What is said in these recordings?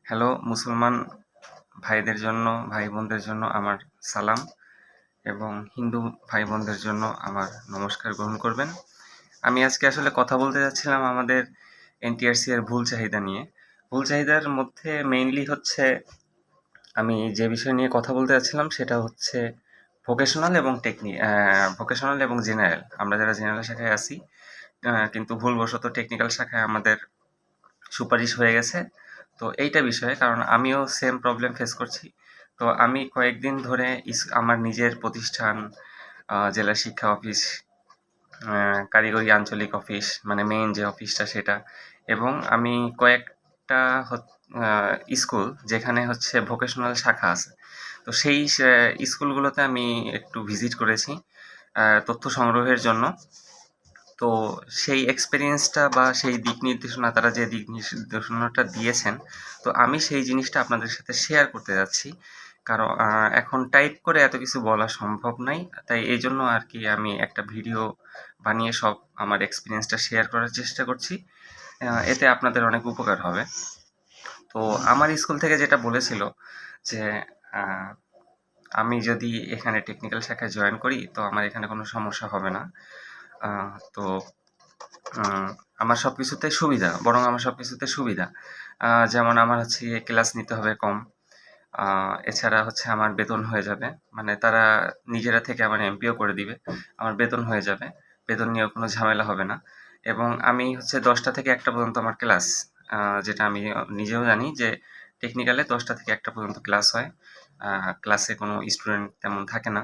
Hello মুসলমান ভাইদের জন্য, ভাই বোনদের জন্য আমার সালাম এবং হিন্দু ভাই বোনদের জন্য আমার নমস্কার গ্রহণ করবেন। আমি আজকে আসলে কথা বলতে যাচ্ছিলাম আমাদের এনটিআরসি এর ভুল চাহিদা নিয়ে। ভুল চাহিদার মধ্যে মেইনলি হচ্ছে আমি যে বিষয় নিয়ে কথা বলতে যাচ্ছিলাম সেটা হচ্ছে ভোকেশনাল এবং জেনারেল। আমরা যারা জেনারেল শাখায় আছি কিন্তু ভুলবশত টেকনিক্যাল শাখায় আমাদের সুপারিশ হয়ে গেছে। তো এইটা বিষয়ে কারণ আমিও সেম প্রবলেম ফেস করছি। তো আমি কয়েকদিন ধরে আমার নিজের প্রতিষ্ঠান, জেলা শিক্ষা অফিস, কারিগরি আঞ্চলিক অফিস মানে মেইন যে অফিসটা সেটা, এবং আমি কয়েকটা স্কুল যেখানে হচ্ছে ভোকেশনাল শাখা আছে। তো সেই স্কুলগুলোতে আমি একটু ভিজিট করেছি তথ্য সংগ্রহের জন্য। তো সেই এক্সপেরিয়েন্সটা বা সেই দিক নির্দেশনা তারা যে দিক নির্দেশনাটা দিয়েছেন, তো আমি সেই জিনিসটা আপনাদের সাথে শেয়ার করতে যাচ্ছি। কারণ এখন টাইপ করে এত কিছু বলা সম্ভব নাই। তাই এইজন্য আর কি আমি একটা ভিডিও বানিয়ে সব আমার এক্সপেরিয়েন্সটা শেয়ার করার চেষ্টা করছি। এতে আপনাদের অনেক উপকার হবে। তো আমার স্কুল থেকে যেটা বলেছিল যে আহ, আমি যদি এখানে টেকনিক্যাল শাখায় জয়েন করি তো আমার এখানে কোনো সমস্যা হবে না। তো আমার সবকিছুতে সুবিধা, বরং আমার সবকিছুতে সুবিধা। যেমন আমার হচ্ছে গিয়ে ক্লাস নিতে হবে কম। এছাড়া হচ্ছে আমার বেতন হয়ে যাবে। মানে তারা নিজেরা থেকে আমার এমপিও করে দিবে। আমার বেতন হয়ে যাবে। বেতন নিয়েও কোনো ঝামেলা হবে না। এবং আমি হচ্ছে 10টা থেকে 1টা পর্যন্ত আমার ক্লাস। যেটা আমি নিজেও জানি যে টেকনিক্যালে 10টা থেকে 1টা পর্যন্ত ক্লাস হয়। ক্লাসে কোনো স্টুডেন্ট তেমন থাকে না।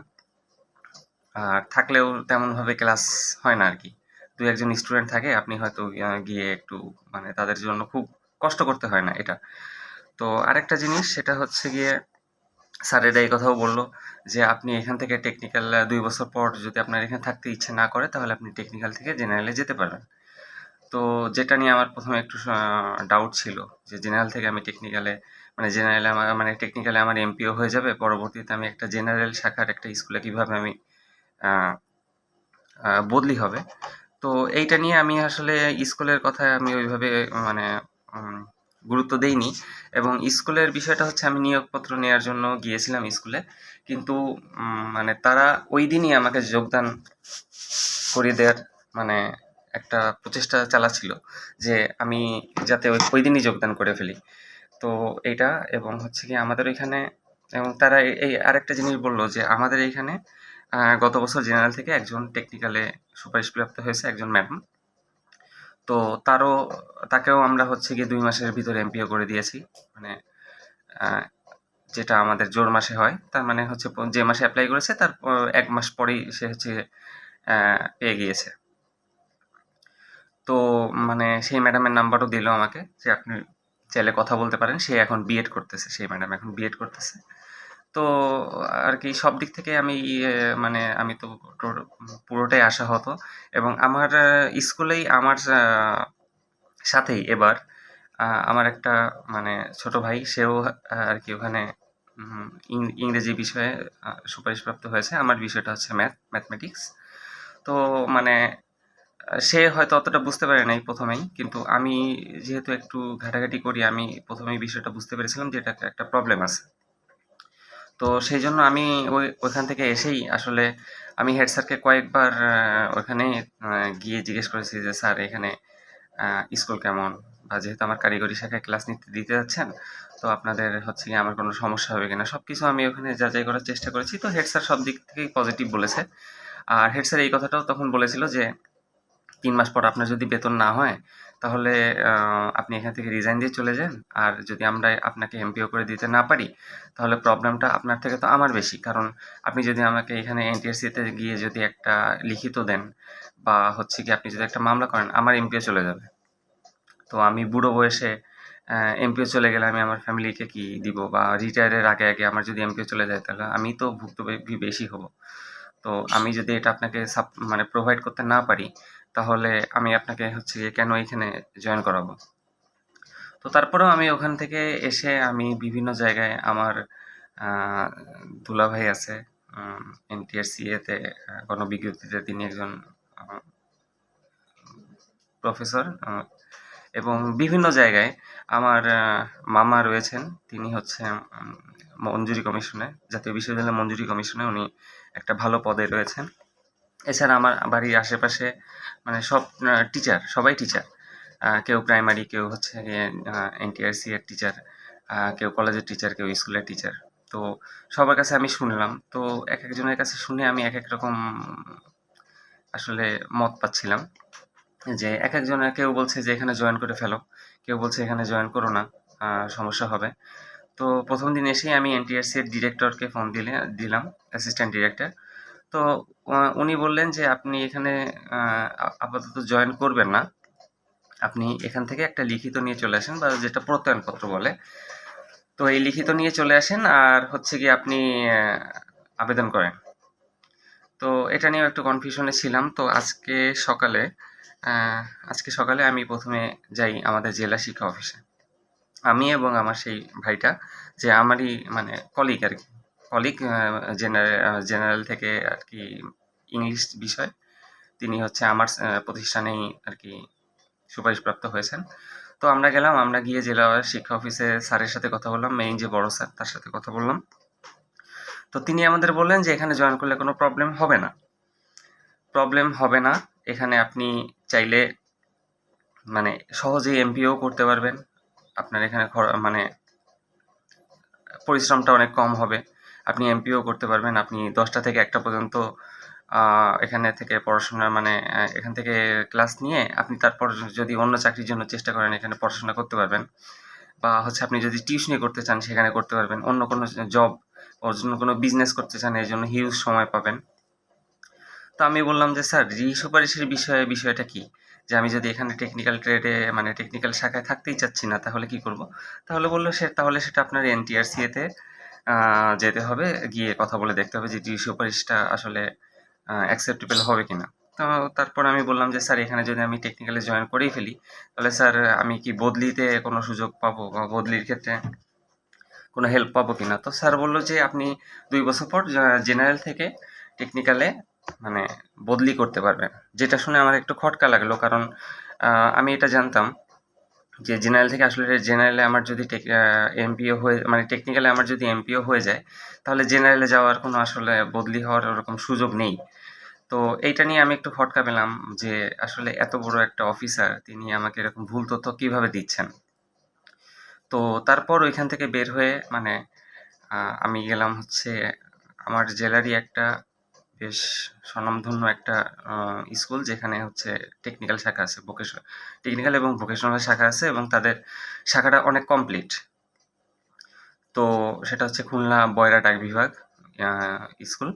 আর থাকলেও তেমনভাবে ক্লাস হয় না আরকি। ২-১ জন স্টুডেন্ট থাকে, আপনি হয়তো গিয়ে একটু মানে তাদের জন্য খুব কষ্ট করতে হয় না এটা। তো আরেকটা জিনিস সেটা হচ্ছে গিয়ে স্যারেরা এই কথাও বলল যে আপনি এখান থেকে টেকনিক্যাল ২ বছর পর যদি আপনার এখানে থাকতে ইচ্ছে না করে তাহলে আপনি টেকনিক্যাল থেকে জেনারেলে যেতে পারবেন। তো যেটা নিয়ে আমার ১ম এ একটু ডাউট ছিল যে জেনারেল থেকে আমি টেকনিক্যালে মানে জেনারেলে আমার মানে টেকনিক্যালে আমার এমপিও হয়ে যাবে। পরবর্তীতে আমি একটা জেনারেল শাখার একটা স্কুলে কিভাবে আমি আ বদলি হবে। তো এইটা নিয়ে আমি আসলে স্কুলের কথায় আমি ওইভাবে মানে উম গুরুত্ব দেইনি। এবং স্কুলের বিষয়টা হচ্ছে আমি নিয়োগপত্র নেয়ার জন্য গিয়েছিলাম স্কুলে। কিন্তু মানে তারা ঐদিনই আমাকে যোগদান করিয়ে দেয়ার মানে একটা প্রচেষ্টা চালাচ্ছিল যে আমি যাতে ঐদিনই যোগদান করে ফেলি। তো এইটা এবং হচ্ছে গিয়ে আমাদের এখানে এবং তারা এই আরেকটা জিনিস বলল যে আমাদের এইখানে গত বছর জেনারেল থেকে একজন টেকনিক্যালে সুপারিশপ্রাপ্ত হয়েছে একজন ম্যাডাম। তো তাকেও আমরা হচ্ছে গিয়ে ২ মাসের ভিতরে এমপিও করে দিয়েছি। মানে আ যেটা আমাদের জোর মাসে হয়। তার মানে হচ্ছে যে মাসে এপ্লাই করেছে তার ১ মাস পরেই সে হচ্ছে আ পেয়ে গিয়েছে। তো মানে সেই ম্যাডামের নাম্বারও দিল আমাকে যে আপনি চাইলে কথা বলতে পারেন। সে এখন বিএড করতেছে। সেই ম্যাডাম এখন বিএড করতেছে। তো আর কি সব দিক থেকে আমি মানে আমি তো পুরোটাই আশাহত। এবং আমার স্কুলেই আমার সাথেই এবার আমার একটা মানে ছোট ভাই সেও আর কি ওখানে ইংরেজি বিষয়ে সুপারিশপ্রাপ্ত হয়েছে। আমার বিষয়টা হচ্ছে ম্যাথমেটিক্স। তো মানে সে হয়তো অতটা বুঝতে পারে নাই ১ম এই। কিন্তু আমি যেহেতু একটু ঘাটাঘাটি করি আমি ১ম এই বিষয়টা বুঝতে পেরেছিলাম যে এটা একটা প্রবলেম আছে। তো সেইজন্য আমি ওইখান থেকে এসেই আসলে আমি হেড স্যারকে কয়েকবার ওখানে গিয়ে জিজ্ঞেস করেছি যে স্যার এখানে স্কুল কেমন? বা যেহেতু আমার কারিগরি শাখায় ক্লাস দিতে যাচ্ছেন, তো আপনাদের হচ্ছে গিয়ে আমার কোনো সমস্যা হবে কিনা? সবকিছু আমি ওখানে যাচাই করার চেষ্টা করেছি। তো হেড স্যার সব দিক থেকেই পজিটিভ বলেছে। আর হেড স্যার এই কথাটাও তখন বলেছিল যে ৩ মাস পর আপনার যদি বেতন না হয়, তাহলে আপনি এখান থেকে রিজাইন দিয়ে চলে যান। আর যদি আমরা আপনাকে এমপিও করে দিতে না পারি, তাহলে প্রবলেমটা আপনার থেকে তো আমার বেশি। কারণ আপনি যদি আমাকে এখানে এনটিআরসিতে গিয়ে যদি একটা লিখিত দেন বা হচ্ছে গিয়ে আপনি যদি একটা মামলা করেন, আমার এমপিও চলে যাবে। তো আমি বুড়ো বয়সে এমপিও চলে গেলে আমি আমার ফ্যামিলিকে কি দিব? বা রিটায়ারের আগে আমার যদি এমপিও চলে যায়, তাহলে আমি তো ভুক্তভোগী বেশি হব। তো আমি যদি এটা আপনাকে মানে প্রোভাইড করতে না পারি, তাহলে আমি আপনাকে হচ্ছে গিয়ে কেন এখানে জয়েন করাবো? তো তারপরেও আমি ওখান থেকে এসে আমি বিভিন্ন জায়গায় আমার আ দুলাভাই আছে এনটিআরসিএ তে গণবিজ্ঞপ্তিতে তিনি একজন আ প্রফেসর এবং বিভিন্ন জায়গায় আমার মামা রয়েছেন, তিনি হচ্ছে মঞ্জুরি কমিশনে, জাতীয় বিশ্ববিদ্যালয় মঞ্জুরি কমিশনে উনি একটা ভালো পদে রয়েছেন। এছাড়া আমার বাড়ির আশেপাশে মানে সব টিচার, সবাই টিচার। কেউ প্রাইমারি, কেউ হচ্ছে গিয়ে এনটিআরসি এর টিচার, কেউ কলেজের টিচার, কেউ স্কুলের টিচার। তো সবার কাছে আমি শুনলাম। তো একেকজনের কাছে শুনে আমি একেক রকম আসলে মত পাচ্ছিলাম। যে একেকজনের, কেউ বলছে যে এখানে জয়েন করে ফেলো, কেউ বলছে এখানে জয়েন করো না, সমস্যা হবে। তো ১ম দিন এসেই আমি এনটিআরসি এর ডিরেক্টরকে ফোন দিলাম, অ্যাসিস্ট্যান্ট ডিরেক্টর। তো উনি বললেন যে, "আপনি এখানে আপাতত জয়েন করবেন না। আপনি এখান থেকে একটা লিখিত নিয়ে চলে আসেন, বা যেটা প্রত্যয়নপত্র বলে। তো এই লিখিত নিয়ে চলে আসেন, আর হচ্ছে গিয়ে আপনি আবেদন করেন।" তো এটা নিয়েও একটু কনফিউশনে ছিলাম। তো আজকে সকালে আমি ১ম এ যাই আমাদের জেলা শিক্ষা অফিসে। আমি এবং আমার সেই ভাইটা, যে আমারই মানে কলিগ আরকি। কলিগ, জেনারেল থেকে আরকি ইংলিশ বিষয়। তিনি হচ্ছে আমার প্রতিষ্ঠানেই আরকি সুপারিশপ্রাপ্ত হয়েছেন। তো আমরা গেলাম, আমরা গিয়ে জেলা শিক্ষা অফিসে স্যারের সাথে কথা বললাম, মেইন যে বড় স্যার, তার সাথে কথা বললাম। তো তিনি আমাদের বললেন যে এখানে জয়েন করলে কোনো প্রবলেম হবে না। প্রবলেম হবে না। এখানে আপনি চাইলে মানে সহজেই এমপিও করতে পারবেন। আপনার এখানে মানে পরিশ্রমটা অনেক কম হবে। আপনি এমপিও করতে পারবেন। আপনি ১০টা থেকে ১টা পর্যন্ত এখানে থেকে পড়াশোনা মানে এখান থেকে ক্লাস নিয়ে আপনি তারপর যদি অন্য চাকরির জন্য চেষ্টা করেন, এখানে পড়াশোনা করতে পারবেন। বা হচ্ছে আপনি যদি টিউশনি করতে চান, সেখানে করতে পারবেন। অন্য কোনো জব, অন্য কোনো বিজনেস করতে চান, এর জন্য হিউজ সময় পাবেন। তো আমি বললাম যে, "স্যার, সুপারিশের বিষয়টা কি? যে আমি যদি এখানে টেকনিক্যাল ট্রেডে মানে টেকনিক্যাল শাখায় থাকতেই চাচ্ছি না, তাহলে কি করব?" তাহলে বলল সে, "তাহলে সেটা আপনার এনটিআরসি তে আ যেতে হবে। গিয়ে কথা বলে দেখতে হবে যে সুপারিশটা আসলে অ্যাকসেপ্টেবল হবে কিনা?" তো তারপর আমি বললাম যে, "স্যার, এখানে যদি আমি টেকনিক্যালে জয়েন করেই ফেলি, তাহলে স্যার আমি কি বদলিতে কোনো সুযোগ পাবো, বা বদলির ক্ষেত্রে কোনো হেল্প পাবো কিনা?" তো স্যার বলল যে, "আপনি ২ বছর পর জেনারেল থেকে টেকনিক্যালে মানে বদলি করতে পারবেন।" যেটা শুনে আমার একটু খটকা লাগলো, কারণ আমি এটা জানতাম যে জেনারেল থেকে আসলে জেনারেলে আমার যদি এমপিও হয়ে মানে টেকনিক্যালে আমার যদি এমপিও হয়ে যায়, তাহলে জেনারেলে যাওয়ার কোনো আসলে বদলি হওয়ার ওরকম সুযোগ নেই। তো এইটা নিয়ে আমি একটু খটকা পেলাম যে আসলে এত বড় একটা অফিসার, তিনি আমাকে এরকম ভুল তথ্য কিভাবে দিচ্ছেন। তো তারপর ওইখান থেকে বের হয়ে মানে আমি গেলাম হচ্ছে আমার জেলারই একটা বেশ স্বনামধন্য একটা স্কুল, যেখানে হচ্ছে টেকনিক্যাল শাখা আছে, টেকনিক্যাল এবং ভোকেশনাল শাখা আছে, এবং তাদের শাখাটা অনেক কমপ্লিট। তো সেটা হচ্ছে খুলনা বয়রা ডাক বিভাগ স্কুল।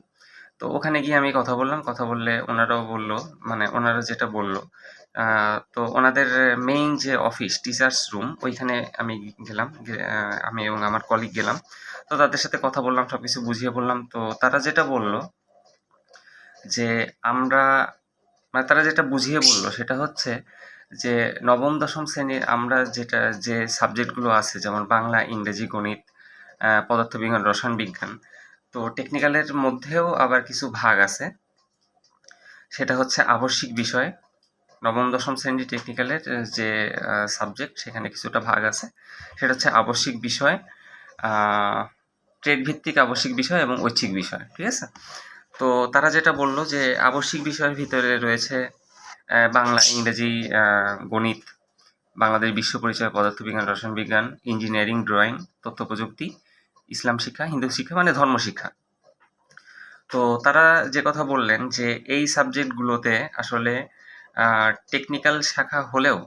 তো ওখানে গিয়ে আমি কথা বললাম। কথা বললে ওনারাও বলল, মানে ওনারা যেটা বলল, তো ওনাদের মেইন যে অফিস, টিচার্স রুম, ওইখানে আমি গেলাম। আমি এবং আমার কলিগ গেলাম। তো তাদের সাথে কথা বললাম, সবকিছু বুঝিয়ে বললাম। তো তারা যেটা বলল যে আমরা মানে তারা যেটা বুঝিয়ে বলল সেটা হচ্ছে যে নবম-দশম শ্রেণীর আমরা যে সাবজেক্টগুলো আছে, যেমন বাংলা, ইংরেজি, গণিত, পদার্থবিজ্ঞান, রসায়ন বিজ্ঞান, তো টেকনিক্যালের মধ্যেও আবার কিছু ভাগ আছে। সেটা হচ্ছে আবশ্যিক বিষয়। নবম-দশম শ্রেণীর টেকনিক্যালের যে সাবজেক্ট, সেখানে কিছুটা ভাগ আছে। সেটা হচ্ছে আবশ্যিক বিষয়, ট্রেড ভিত্তিক আবশ্যিক বিষয় এবং ঐচ্ছিক বিষয়। ঠিক আছে? তো তারা যেটা বলল যে আবশ্যিক বিষয়ের ভিতরে রয়েছে বাংলা, ইংরেজি, গণিত, বাংলাদেশ বিশ্ব পরিচয়, পদার্থবিজ্ঞান, রসায়ন বিজ্ঞান, ইঞ্জিনিয়ারিং, ড্রয়িং, তথ্য প্রযুক্তি, ইসলাম শিক্ষা, হিন্দু শিক্ষা মানে ধর্ম শিক্ষা। তো তারা যে কথা বললেন যে এই সাবজেক্টগুলোতে আসলে টেকনিক্যাল শাখা হলেও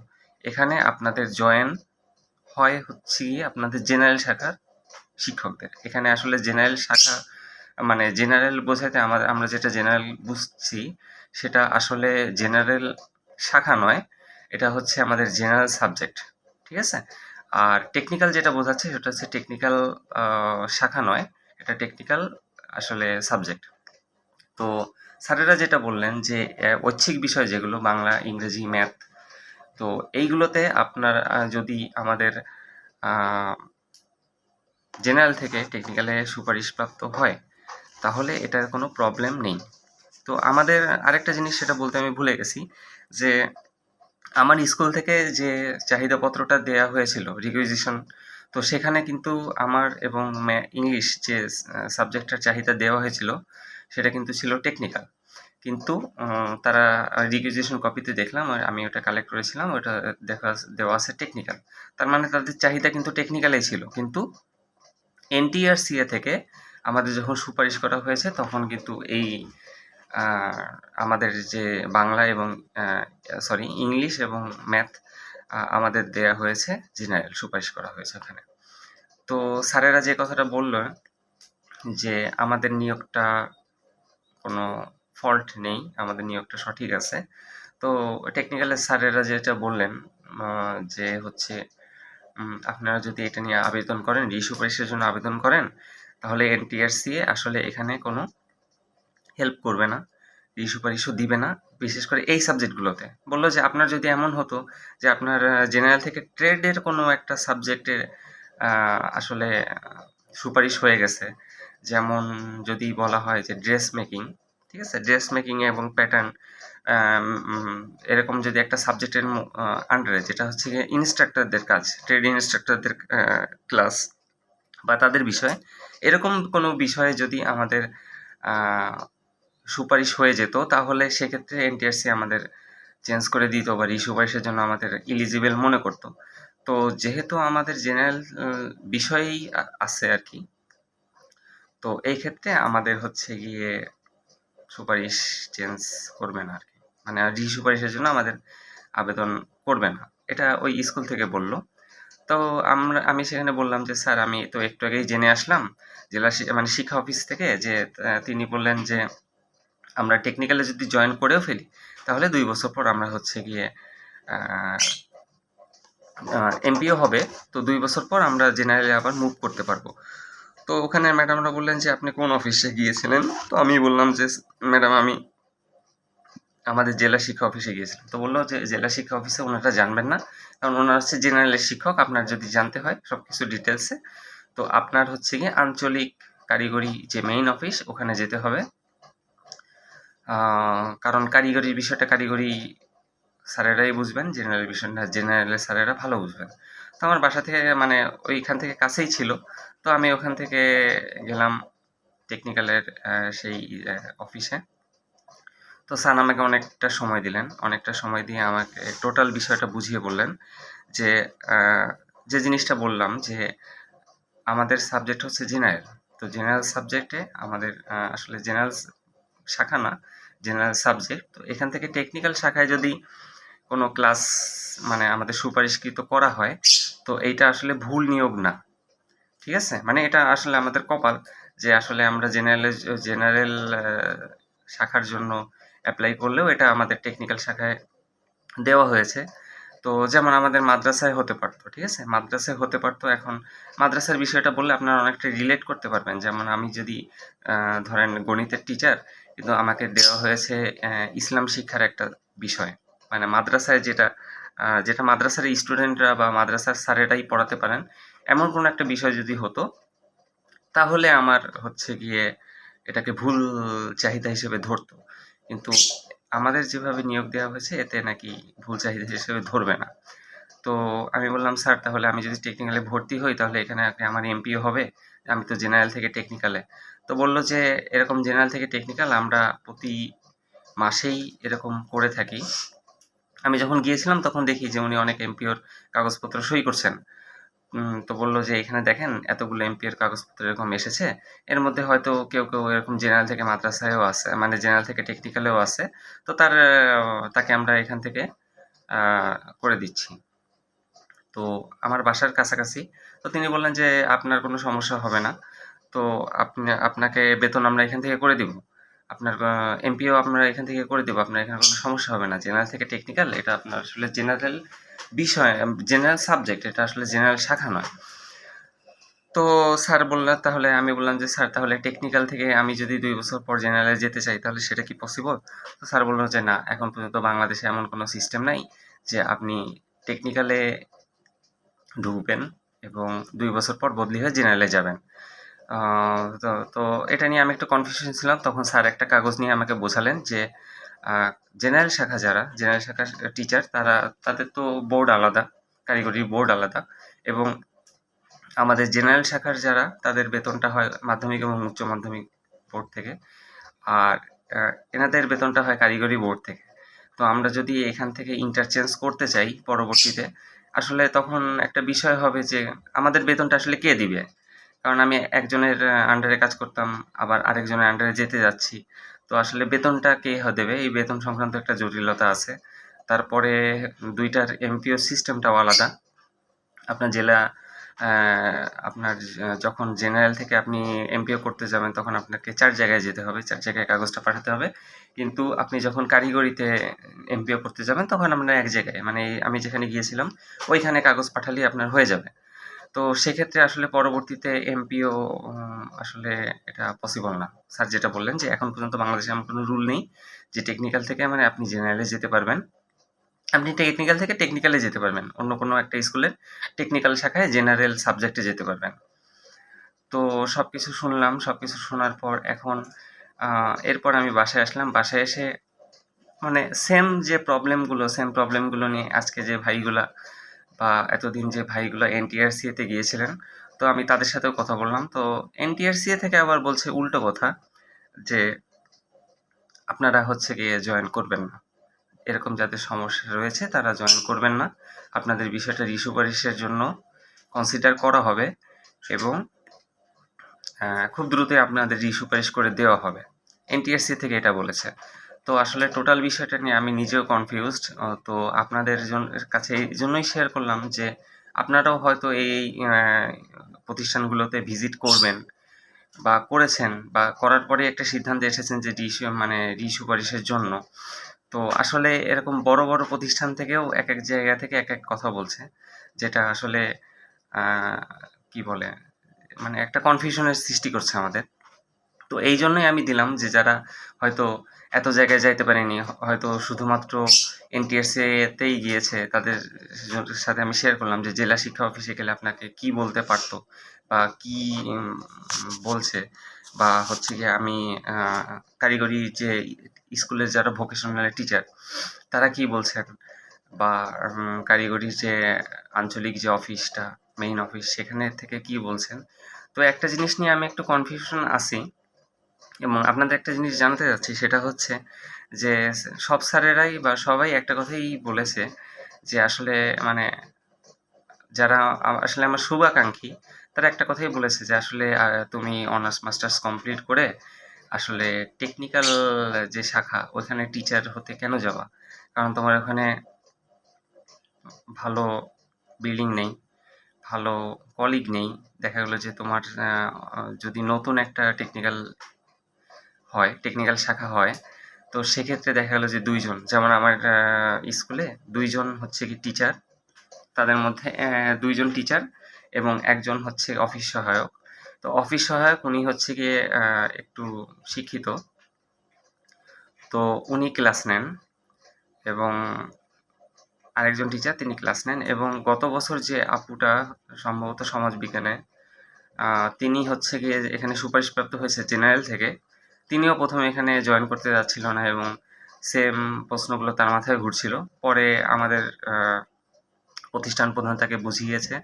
এখানে আপনাদের জয়েন হয় হচ্ছে গিয়ে আপনাদের জেনারেল শাখার শিক্ষকদের। এখানে আসলে জেনারেল শাখা মানে জেনারেল বোঝাতে আমরা যেটা জেনারেল বুঝছি, সেটা আসলে জেনারেল শাখা নয়। এটা হচ্ছে আমাদের জেনারেল সাবজেক্ট। ঠিক আছে? আর টেকনিক্যাল যেটা বোঝাচ্ছে সেটা হচ্ছে টেকনিক্যাল শাখা নয়। এটা টেকনিক্যাল আসলে সাবজেক্ট। তো স্যারেরা যেটা বললেন যে ঐচ্ছিক বিষয় যেগুলো বাংলা, ইংরেজি, ম্যাথ, তো এইগুলোতে আপনার যদি আমাদের জেনারেল থেকে টেকনিক্যালে সুপারিশপ্রাপ্ত হয়, তাহলে এটার কোনো প্রবলেম নেই। তো আমাদের আরেকটা জিনিস সেটা বলতে আমি ভুলে গেছি যে আমার স্কুল থেকে যে চাহিদাপত্রটা দেয়া হয়েছিল রিকুইজিশন, তো সেখানে কিন্তু আমার এবং ইংলিশ যে সাবজেক্টটার চাহিদা দেওয়া হয়েছিল সেটা কিন্তু ছিল টেকনিক্যাল। কিন্তু তারা রিকুইজিশন কপিতে দেখলাম আর আমি ওটা কালেক্ট করেছিলাম, ওটা দেওয়া আছে টেকনিক্যাল। তার মানে তাদের চাহিদা কিন্তু টেকনিক্যালেই ছিল। কিন্তু এনটিআরসিএ থেকে আমাদের যখন সুপারিশ করা হয়েছে তখন কিন্তু এই আমাদের যে বাংলা এবং ইংলিশ এবং ম্যাথ আমাদের দেয়া হয়েছে জেনারেল, সুপারিশ করা হয়েছে ওখানে। তো স্যারেরা যে কথাটা বললেন যে আমাদের নিয়োগটা কোনো ফল্ট নেই, আমাদের নিয়োগটা সঠিক আছে। তো টেকনিক্যালের স্যারেরা যেটা বললেন যে হচ্ছে আপনারা যদি এটা নিয়ে আবেদন করেন, রিসুপারিশের জন্য আবেদন করেন, তাহলে এনটিআরসিএ আসলে এখানে কোনো হেল্প করবে না, রিসুপারিশও দিবে না, বিশেষ করে এই সাবজেক্টগুলোতে। বলল যে আপনার যদি এমন হতো যে আপনার জেনারেল থেকে ট্রেডের কোনো একটা সাবজেক্টের আসলে সুপারিশ হয়ে গেছে, যেমন যদি বলা হয় যে ড্রেস মেকিং, ঠিক আছে, ড্রেস মেকিং এবং প্যাটার্ন, এরকম যদি একটা সাবজেক্টের আন্ডারে, যেটা হচ্ছে গিয়ে ইনস্ট্রাক্টরদের কাজ, ট্রেড ইনস্ট্রাক্টরদের ক্লাস বা তাদের বিষয়, এরকম কোনো বিষয়ে যদি আমাদের সুপারিশ হয়ে যেত, তাহলে সেক্ষেত্রে এনটিআরসি আমাদের চেঞ্জ করে দিত বা রিসুপারিশের জন্য আমাদের ইলিজিবল মনে করত। তো যেহেতু আমাদের জেনারেল বিষয়েই আছে আর কি, তো এই ক্ষেত্রে আমাদের হচ্ছে গিয়ে সুপারিশ চেঞ্জ করবে না আর কি, মানে রিসুপারিশের জন্য আমাদের আবেদন করবে না, এটা ওই স্কুল থেকে বলল। তো আমি সেখানে বললাম যে স্যার আমি তো একটু আগেই জেনে আসলাম জেলা মানে শিক্ষা অফিস থেকে যে তিনি বললেন যে আমরা টেকনিক্যালে যদি জয়েন করেও ফেলি তাহলে 2 বছর পর আমরা হচ্ছে গিয়ে এমপিও হবে, তো 2 বছর পর আমরা জেনারেলে আবার মুভ করতে পারবো। তো ওখানে ম্যাডামরা বললেন যে আপনি কোন অফিসে গিয়েছিলেন? তো আমি বললাম যে ম্যাডাম আমি আমাদের জেলা শিক্ষা অফিসে গিয়েছিলাম। তো বললো যে জেলা শিক্ষা অফিসে ওনারা জানবেন না, কারণ ওনারা হচ্ছে জেনারেলের শিক্ষক, আপনার যদি জানতে হয় সব কিছু ডিটেলসে, তো আপনার হচ্ছে গিয়ে আঞ্চলিক কারিগরি যে মেইন অফিস ওখানে যেতে হবে, কারণ কারিগরির বিষয়টা কারিগরি স্যারেরাই বুঝবেন, জেনারেল বিষয়টা জেনারেলের স্যারেরা ভালো বুঝবেন। তো আমার বাসা থেকে মানে ওইখান থেকে কাছেই ছিল, তো আমি ওখান থেকে গেলাম টেকনিক্যালের সেই অফিসে। তো স্যার আমাকে অনেকটা সময় দিলেন, অনেকটা সময় দিয়ে আমাকে টোটাল বিষয়টা বুঝিয়ে বললেন যে যে জিনিসটা বললাম যে আমাদের সাবজেক্ট হচ্ছে জেনারেল, তো জেনারেল সাবজেক্টে আমাদের আসলে জেনারেল শাখা না, জেনারেল সাবজেক্ট। তো এখান থেকে টেকনিক্যাল শাখায় যদি কোনো ক্লাস মানে আমাদের সুপারিশকৃত করা হয়, তো এইটা আসলে ভুল নিয়োগ না, ঠিক আছে, মানে এটা আসলে আমাদের কপাল যে আসলে আমরা জেনারেল শাখার জন্য অ্যাপ্লাই করলেও এটা আমাদের টেকনিক্যাল শাখায় দেওয়া হয়েছে। তো যেমন আমাদের মাদ্রাসায় হতে পারতো, ঠিক আছে, মাদ্রাসায় হতে পারতো। এখন মাদ্রাসার বিষয়টা বললে আপনারা অনেকটা রিলেট করতে পারবেন। যেমন আমি যদি ধরেন গণিতের টিচার, কিন্তু আমাকে দেওয়া হয়েছে ইসলাম শিক্ষার একটা বিষয়, মানে মাদ্রাসায় যেটা মাদ্রাসার স্টুডেন্টরা বা মাদ্রাসার স্যারেরাই পড়াতে পারেন, এমন কোনো একটা বিষয় যদি হতো, তাহলে আমার হচ্ছে গিয়ে এটাকে ভুল চাহিদা হিসেবে ধরতো। কিন্তু আমাদের যেভাবে নিয়োগ দেওয়া হয়েছে এতে নাকি ভুল চাহিদা হিসেবে ধরবে না। তো আমি বললাম স্যার তাহলে আমি যদি টেকনিক্যালে ভর্তি হই তাহলে এখানে আমার এমপিও হবে, আমি তো জেনারেল থেকে টেকনিক্যালে। তো বললো যে এরকম জেনারেল থেকে টেকনিক্যাল আমরা প্রতি মাসেই এরকম করে থাকি। আমি যখন গিয়েছিলাম তখন দেখি যে উনি অনেক এমপিওর কাগজপত্র সই করছেন। তো বললো যে এখানে দেখেন এতগুলো এমপিওর কাগজপত্র এরকম এসেছে, এর মধ্যে হয়তো কেউ এরকম জেনারেল থেকে মাদ্রাসায়ও আছে, মানে জেনারেল থেকে টেকনিক্যালেও আছে, তো তাকে আমরা এখান থেকে করে দিচ্ছি। তো আমার বাসার কাছাকাছি। তো তিনি বললেন যে আপনার কোনো সমস্যা হবে না, তো আপনাকে বেতন আমরা এখান থেকে করে দিব, আপনার এমপিও আমরা এখান থেকে করে দেবো, আপনার এখানে কোনো সমস্যা হবে না। জেনারেল থেকে টেকনিক্যাল এটা আপনার আসলে জেনারেল বিষয়, জেনারেল সাবজেক্ট, এটা আসলে জেনারেল শাখা নয়। তো স্যার বললেন, তাহলে আমি বললাম যে স্যার তাহলে টেকনিক্যাল থেকে আমি যদি 2 বছর পর জেনারেলে যেতে চাই তাহলে সেটা কি পসিবল? তো স্যার বলল যে না, এখন পর্যন্ত বাংলাদেশে এমন কোনো সিস্টেম নাই যে আপনি টেকনিক্যালে ঢুকবেন এবং 2 বছর পর বদলি হয়ে জেনারেলে যাবেন। তো এটা নিয়ে আমি একটু কনফিউশন ছিলাম। তখন স্যার একটা কাগজ নিয়ে আমাকে বোঝালেন যে জেনারেল শাখা জেনারেল শাখার টিচার তাদের তো বোর্ড আলাদা, কারিগরি বোর্ড আলাদা, এবং আমাদের জেনারেল শাখার তাদের বেতনটা হয় মাধ্যমিক এবং উচ্চ মাধ্যমিক বোর্ড থেকে, আর এনাদের বেতনটা হয় কারিগরি বোর্ড থেকে। তো আমরা যদি এখান থেকে ইন্টারচেঞ্জ করতে চাই পরবর্তীতে, আসলে তখন একটা বিষয় হবে যে আমাদের বেতনটা আসলে কে দিবে? কারণ আমি একজনের আন্ডারে কাজ করতাম, আবার আরেকজনের আন্ডারে যেতে যাচ্ছি। তো আসলে বেতনটা কে দেবে? এই বেতন সংক্রান্ত একটা জটিলতা আছে। তারপরে ২ টার এমপিও সিস্টেমটাও আলাদা। আপনার আপনার যখন জেনারেল থেকে আপনি এমপিও করতে যাবেন, তখন আপনাকে ৪ জায়গায় যেতে হবে, ৪ জায়গায় কাগজটা পাঠাতে হবে। কিন্তু আপনি যখন কারিগরিতে এমপিও করতে যাবেন, তখন আপনার ১ জায়গায়, মানে আমি যেখানে গিয়েছিলাম, ওইখানে কাগজ পাঠালেই আপনার হয়ে যাবে। তো সেক্ষেত্রে আসলে পরবর্তীতে এমপিও আসলে এটা পসিবল না। স্যার যেটা বললেন যে এখন পর্যন্ত বাংলাদেশে এমন কোনো রুল নেই যে টেকনিক্যাল থেকে মানে আপনি জেনারেলে যেতে পারবেন। আপনি টেকনিক্যাল থেকে টেকনিক্যালে যেতে পারবেন। অন্য কোনো একটা স্কুলের টেকনিক্যাল শাখায় জেনারেল সাবজেক্টে যেতে পারবেন। তো সবকিছু শুনলাম, সবকিছু শোনার পর এখন এরপর আমি বাসায় আসলাম। বাসায় এসে মানে সেম প্রবলেমগুলো নিয়ে আজকে যে ভাইগুলা বা এতদিন যে ভাইগুলা NTRCA তে গিয়েছিলেন, তো আমি তাদের সাথেও কথা বললাম। তো NTRCA থেকে আবার বলছে উল্টো কথা যে আপনারা হচ্ছে গিয়ে জয়েন করবেন না। এরকম যাদের সমস্যা রয়েছে তারা জয়েন করবেন না। আপনাদের বিষয়টা রিসুপারিশের জন্য কনসিডার করা হবে এবং খুব দ্রুতই আপনাদের রিসুপারিশ করে দেওয়া হবে। NTRCA থেকে এটা বলেছে। তো আসলে টোটাল বিষয়টা নিয়ে আমি নিজেও কনফিউজড। তো আপনাদের কাছে এই জন্যই শেয়ার করলাম যে আপনারাও হয়তো এই প্রতিষ্ঠানগুলোতে ভিজিট করবেন বা করেছেন বা করার পরে একটা সিদ্ধান্তে এসেছেন যে রিসুপারিশের জন্য। তো আসলে এরকম বড়, বড় প্রতিষ্ঠান থেকেও এক জায়গা থেকে এক কথা বলছে। যেটা আসলে কি বলে? মানে একটা কনফিউশনের সৃষ্টি করছে আমাদের। তো এইজন্যই আমি দিলাম যে যারা হয়তো এত জায়গায় যাইতে পারেনি, হয়তো শুধুমাত্র NTRCA তেই গিয়েছে, তাদের সাথে আমি শেয়ার করলাম যে জেলা শিক্ষা অফিসে গেলে আপনাকে কি বলতে পারতো বা কি বলছে, বা হচ্ছে গিয়ে আমি কারিগরি যে স্কুলের যারা ভোকেশনাল টিচার তারা কি বলছেন, বা কারিগরির যে আঞ্চলিক যে অফিসটা, মেইন অফিস, সেখানে থেকে কি বলছেন। তো একটা জিনিস নিয়ে আমি একটু কনফিউশন আছি এবং আপনাদের একটা জিনিস জানাতে চাচ্ছি, সেটা হচ্ছে যে সব স্যারেরাই বা সবাই একটা কথাই বলেছে যে আসলে মানে যারা আসলে আমার শুভাকাঙ্ক্ষী, তারা একটা কথাই বলেছে যে আসলে তুমি অনার্স মাস্টার্স কমপ্লিট করে আসলে টেকনিক্যাল যে শাখা ওখানে টিচার হতে কেন যাবা? কারণ তোমার ওখানে ভালো বিল্ডিং নেই, ভালো কলিগ নেই। দেখা গেল যে তোমার যদি নতুন একটা টেকনিক্যাল শাখা হয়, তো সেক্ষেত্রে দেখা গেল যে ২ জন, যেমন আমার স্কুলে ২ জন হচ্ছে কি টিচার, তাদের মধ্যে ২ জন টিচার এবং ১ জন হচ্ছে অফিস সহায়ক। তো অফিস সহায়ক উনি হচ্ছে গিয়ে একটু শিক্ষিত। তো উনি ক্লাস নেন এবং আরেকজন টিচার তিনি ক্লাস নেন, এবং গত বছর যে আপুটা সম্ভবত সমাজবিজ্ঞানে, তিনি হচ্ছে গিয়ে এখানে সুপারিশপ্রাপ্ত হয়েছে জেনারেল থেকে। তিনিও ১ম এ এখানে জয়েন করতে যাচ্ছিল না এবং সেম প্রশ্নগুলো তার মাথায় ঘুরছিল। পরে আমাদের প্রতিষ্ঠান প্রধান তাকে বুঝিয়েছে।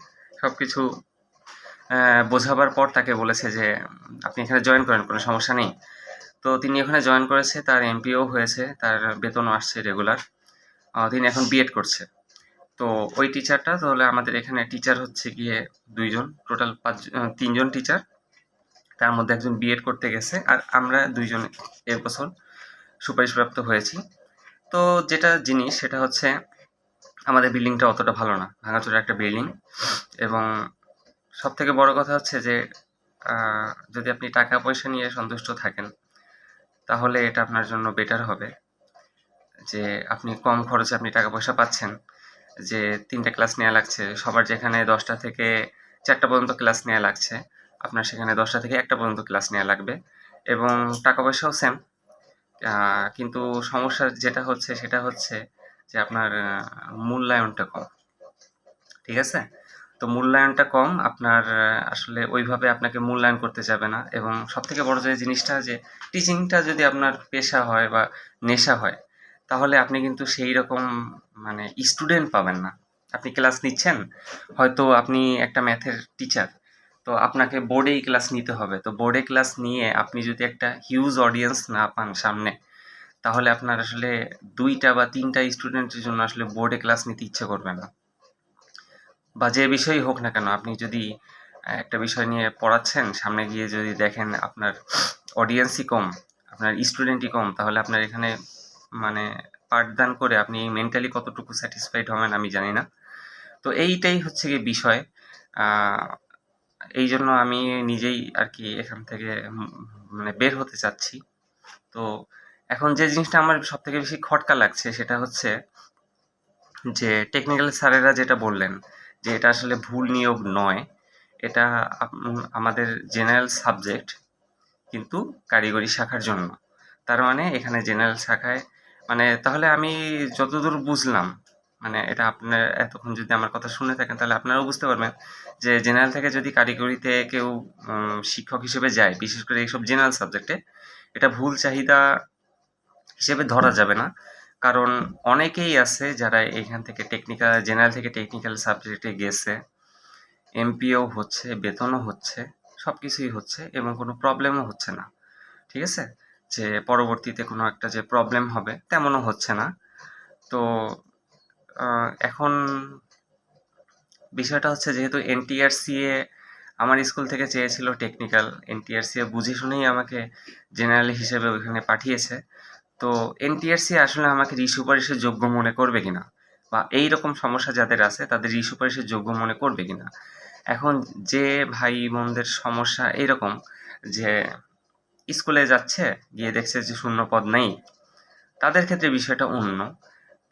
সবকিছু বোঝাবার পর তাকে বলেছে যে আপনি এখানে জয়েন করেন, কোনো সমস্যা নেই। তো তিনি এখানে জয়েন করেছে, তার এমপিও হয়েছে, তার বেতনও আসছে রেগুলার। তিনি এখন বিএড করছে। তো ওই টিচারটা, তাহলে আমাদের এখানে টিচার হচ্ছে গিয়ে ২ জন, টোটাল ৩ জন টিচার। তার মধ্যে একজন বিএড করতে গেছে আর আমরা ২ জন এবছর সুপারিশপ্রাপ্ত হয়েছি। তো যেটা জিনিস সেটা হচ্ছে আমাদের বিল্ডিংটা অতটা ভালো না, ভাঙাচোরা একটা বিল্ডিং। এবং সবথেকে বড় কথা হচ্ছে যে যদি আপনি টাকা পয়সা নিয়ে সন্তুষ্ট থাকেন, তাহলে এটা আপনার জন্য বেটার হবে যে আপনি কম খরচে আপনি টাকা পয়সা পাচ্ছেন। যে ৩টা ক্লাস নেওয়া লাগছে, সবার যেখানে ১০টা থেকে ৪টা পর্যন্ত ক্লাস নেওয়া লাগছে, আপনার সেখানে ১০টা থেকে ১টা পর্যন্ত ক্লাস নেওয়া লাগবে এবং টাকা পয়সাও সেম। কিন্তু সমস্যা যেটা হচ্ছে সেটা হচ্ছে যে আপনার মূল্যায়নটা কম। ঠিক আছে? তো মূল্যায়নটা কম, আপনার আসলে ওইভাবে আপনাকে মূল্যায়ন করতে যাবে না। এবং সবথেকে বড় যে জিনিসটা, যে টিচিংটা যদি আপনার পেশা হয় বা নেশা হয়, তাহলে আপনি কিন্তু সেই রকম মানে স্টুডেন্ট পাবেন না। আপনি ক্লাস নিচ্ছেন, হয়তো আপনি একটা ম্যাথের টিচার, তো আপনাকে বোর্ডেই ক্লাস নিতে হবে। তো বোর্ডে ক্লাস নিয়ে আপনি যদি একটা হিউজ অডিয়েন্স না পান সামনে, তাহলে আপনার আসলে ২টা বা ৩টা স্টুডেন্টের জন্য আসলে বোর্ডে ক্লাস নিতে ইচ্ছে করবে না। বা যে বিষয়ই হোক না কেন, আপনি যদি একটা বিষয় নিয়ে পড়াচ্ছেন, সামনে গিয়ে যদি দেখেন আপনার অডিয়েন্সই কম, আপনার স্টুডেন্টই কম, তাহলে আপনার এখানে মানে পাঠদান করে আপনি মেন্টালি কতটুকু স্যাটিসফাইড হবেন আমি জানি না। তো এইটাই হচ্ছে গিয়ে বিষয়। এই জন্য আমি নিজেই আর কি এখান থেকে মানে বের হতে চাচ্ছি। তো এখন যে জিনিসটা আমার সবথেকে বেশি খটকা লাগছে সেটা হচ্ছে যে টেকনিক্যাল স্যারেরা যেটা বললেন যে এটা আসলে ভুল নিয়োগ নয়, এটা আমাদের জেনারেল সাবজেক্ট, কিন্তু কারিগরি শাখার জন্য। তার মানে এখানে জেনারেল শাখায় মানে তাহলে আমি যতদূর বুঝলাম, মানে এটা আপনার এতক্ষণ যদি আমার কথা শুনে থাকেন তাহলে আপনারাও বুঝতে পারবেন যে জেনারেল থেকে যদি কারিগরিতে কেউ শিক্ষক হিসেবে যায়, বিশেষ করে এইসব জেনারেল সাবজেক্টে, এটা ভুল চাহিদা হিসেবে ধরা যাবে না। কারণ অনেকেই আছে যারা এইখান থেকে জেনারেল থেকে টেকনিক্যাল সাবজেক্টে গেছে, এমপিও হচ্ছে, বেতনও হচ্ছে, সব কিছুই হচ্ছে এবং কোনো প্রবলেমও হচ্ছে না। ঠিক আছে? যে পরবর্তীতে কোনো একটা যে প্রবলেম হবে তেমনও হচ্ছে না। তো এখন বিষয়টা হচ্ছে যেহেতু এনটিআরসিএ আমার স্কুল থেকে চেয়েছিল টেকনিক্যাল, এনটিআরসিএ বুঝে শুনেই আমাকে জেনারেল হিসেবে ওইখানে পাঠিয়েছে। তো এনটিআরসি আসলে আমাকে রিসুপারিশের যোগ্য মনে করবে কিনা, বা এই রকম সমস্যা যাদের আছে তাদের রিসুপারিশের যোগ্য মনে করবে কিনা। এখন যে ভাই বোনদের সমস্যা এইরকম যে স্কুলে যাচ্ছে, গিয়ে দেখছে যে শূন্য পদ নেই, তাদের ক্ষেত্রে বিষয়টা অন্য।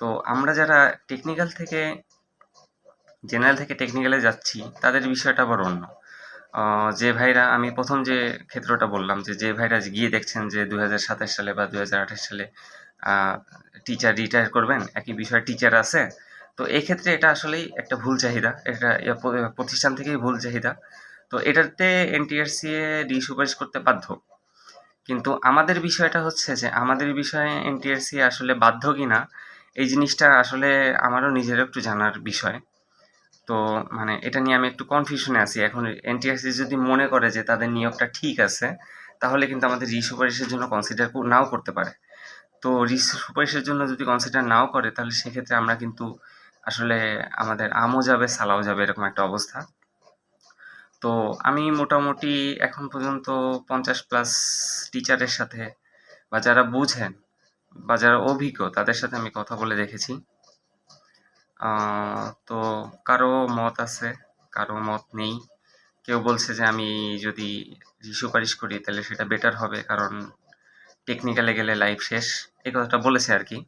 তো আমরা যারা টেকনিক্যাল থেকে জেনারেল থেকে টেকনিক্যালে যাচ্ছি তাদের বিষয়টা আবার অন্য। যে ভাইরা আমি প্রথম যে ক্ষেত্রটা বললাম যে ভাইরা গিয়ে দেখছেন যে ২০২৭ সালে বা ২০২৮ সালে টিচার রিটায়ার করবেন, একই বিষয়ে টিচার আছে। তো এক্ষেত্রে এটা আসলেই একটা ভুল চাহিদা, এটা প্রতিষ্ঠান থেকেই ভুল চাহিদা। তো এটাতে এনটিআরসিএ সুপারিশ করতে বাধ্য। কিন্তু আমাদের বিষয়টা হচ্ছে যে আমাদের বিষয়ে এনটিআরসি আসলে বাধ্য কিনা, এই জিনিসটা আসলে আমারও নিজেরও একটু জানার বিষয়। তো মানে এটা নিয়ে আমি একটু কনফিউশনে আছি। এখন এনটিআরসি যদি মনে করে যে তাদের নিয়োগটা ঠিক আছে, তাহলে কিন্তু আমাদের সুপারিশের জন্য কনসিডার নাও করতে পারে। তো সুপারিশের জন্য যদি কনসিডার নাও করে, তাহলে সেক্ষেত্রে আমরা কিন্তু আসলে আমাদের আমও যাবে সালাও যাবে, এরকম একটা অবস্থা। তো আমি মোটামুটি এখন পর্যন্ত 50+ টিচারের সাথে বা যারা বুঝেন বা যারা অভিজ্ঞ তাদের সাথে আমি কথা বলে দেখেছি। তো কারো মত আছে, কারো মত নেই। কেউ বলছে যে আমি যদি সুপারিশ করি তাহলে সেটা বেটার হবে, কারণ টেকনিক্যালে গেলে লাইফ শেষ, এই কথাটা বলেছে আর কি।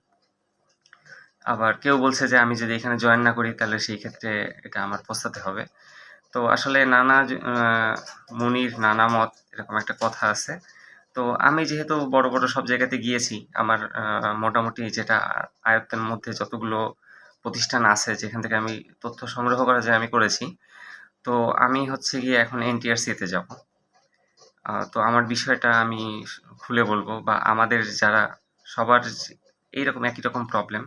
আবার কেউ বলছে যে আমি যদি এখানে জয়েন না করি তাহলে সেই ক্ষেত্রে এটা আমার পস্তাতে হবে। তো আসলে নানা মুনির নানা মত, এরকম একটা কথা আছে। তো আমি যেহেতু বড় বড় সব জায়গাতে গিয়েছি, আমার মোটামুটি যেটা আয়ত্তের মধ্যে যতগুলো প্রতিষ্ঠান আছে যেখান থেকে আমি তথ্য সংগ্রহ করা যায় আমি করেছি। তো আমি হচ্ছে গিয়ে এখন এনটিআরসিতে যাব। তো আমার বিষয়টা আমি খুলে বলবো, বা আমাদের যারা সবার এইরকম একই রকম প্রবলেম,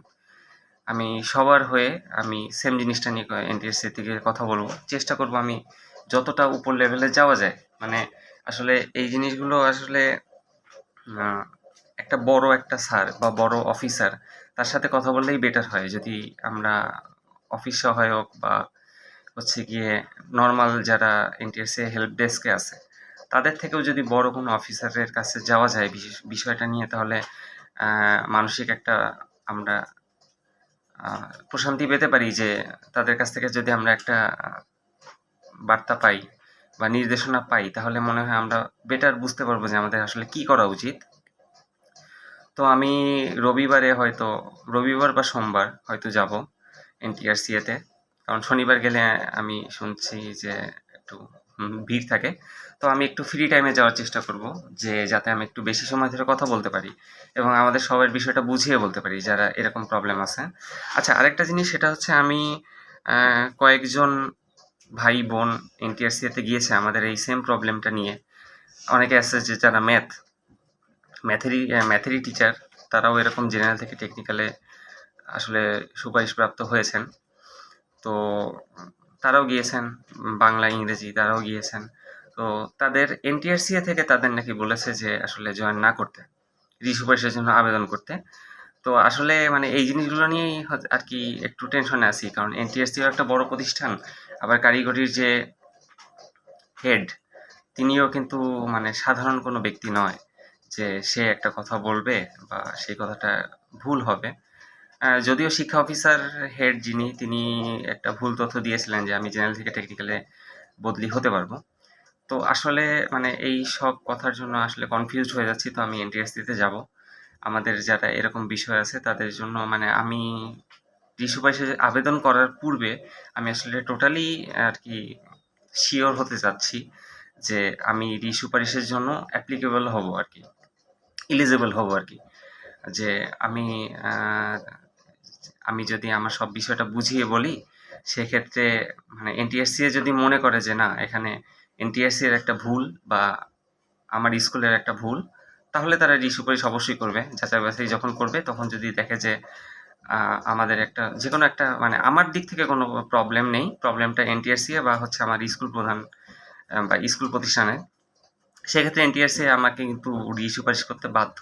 আমি সবার হয়ে আমি সেম জিনিসটা নিয়ে এনটিএসসি থেকে কথা বলবো, চেষ্টা করব আমি যতটা উপর লেভেলে যাওয়া যায়। মানে আসলে এই জিনিসগুলো আসলে একটা বড় একটা স্যার বা বড় অফিসার, তার সাথে কথা বললেই বেটার হয়। যদি আমরা অফিস সহায়ক বা হচ্ছে গিয়ে নর্মাল যারা এনটিএসসি হেল্প ডেস্কে আছে তাদের থেকেও যদি বড় কোনো অফিসারের কাছে যাওয়া যায় বিষয়টা নিয়ে, তাহলে মানসিক একটা আমরা প্রশান্তি পেতে পারি যে তাদের কাছ থেকে যদি আমরা একটা বার্তা পাই বা নির্দেশনা পাই, তাহলে মনে হয় আমরা বেটার বুঝতে পারবো যে আমাদের আসলে কি করা উচিত। তো আমি রবিবার বা সোমবার হয়তো যাব এনটিআরসিএতে, কারণ শনিবার গেলে আমি শুনছি যে একটু ভিড় থাকে। তো আমি একটু ফ্রি টাইমে যাওয়ার চেষ্টা করব, যে যাতে আমি একটু বেশি সময় ধরে কথা বলতে পারি এবং আমাদের সবার বিষয়টা বুঝিয়ে বলতে পারি যারা এরকম প্রবলেম আছে। আচ্ছা, আরেকটা জিনিস সেটা হচ্ছে আমি কয়েকজন ভাই বোন এনটিআরসিতে গিয়েছে আমাদের এই সেম প্রবলেমটা নিয়ে। অনেকে আছে যে যারা ম্যাথেরই টিচার, তারাও এরকম জেনারেল থেকে টেকনিক্যালে আসলে সুপারিশপ্রাপ্ত হয়েছেন। তো তারাও গিয়েছেন, বাংলা, ইংরেজি তারাও গিয়েছেন। তো তাদের এনটিআরসিএ থেকে তাদের নাকি বলেছে যে আসলে জয়েন না করতে, রিসুপারিশের জন্য আবেদন করতে। তো আসলে মানে এই জিনিসগুলো নিয়েই আর কি একটু টেনশনে আছি, কারণ এনটিআরসিও একটা বড় প্রতিষ্ঠান, আবার কারিগরির যে হেড তিনিও কিন্তু মানে সাধারণ কোনো ব্যক্তি নয় যে সে একটা কথা বলবে বা সেই কথাটা ভুল হবে। যদিও শিক্ষা অফিসার হেড যিনি, তিনি একটা ভুল তথ্য দিয়েছিলেন যে আমি জেনারেল থেকে টেকনিক্যালে বদলি হতে পারবো। তো আসলে মানে এই সব কথার জন্য আসলে কনফিউজড হয়ে যাচ্ছি। তো আমি এনটিআরসিতে যাব। আমাদের যারা এরকম বিষয় আছে তাদের জন্য মানে আমি রিসুপারিশে আবেদন করার পূর্বে আমি আসলে টোটালি আর কি শিওর হতে চাচ্ছি যে আমি রিসুপারিশের জন্য অ্যাপ্লিকেবল হব আর কি, এলিজিবল হব আর কি। যে আমি আমি যদি আমার সব বিষয়টা বুঝিয়ে বলি, সেক্ষেত্রে মানে এনটিআরসিএ যদি মনে করে যে না এখানে এনটিআরসির একটা ভুল বা আমার স্কুলের একটা ভুল, তাহলে তারা রিসুপারিশ অবশ্যই করবে। যাচাই বাছাই যখন করবে তখন যদি দেখে যে আমাদের একটা যে কোনো একটা মানে আমার দিক থেকে কোনো প্রবলেম নেই, প্রবলেমটা এনটিআরসিএ বা হচ্ছে আমার স্কুল প্রধান বা স্কুল প্রতিষ্ঠানে, সেক্ষেত্রে এনটিআরসিএ আমাকে কিন্তু রিসুপারিশ করতে বাধ্য।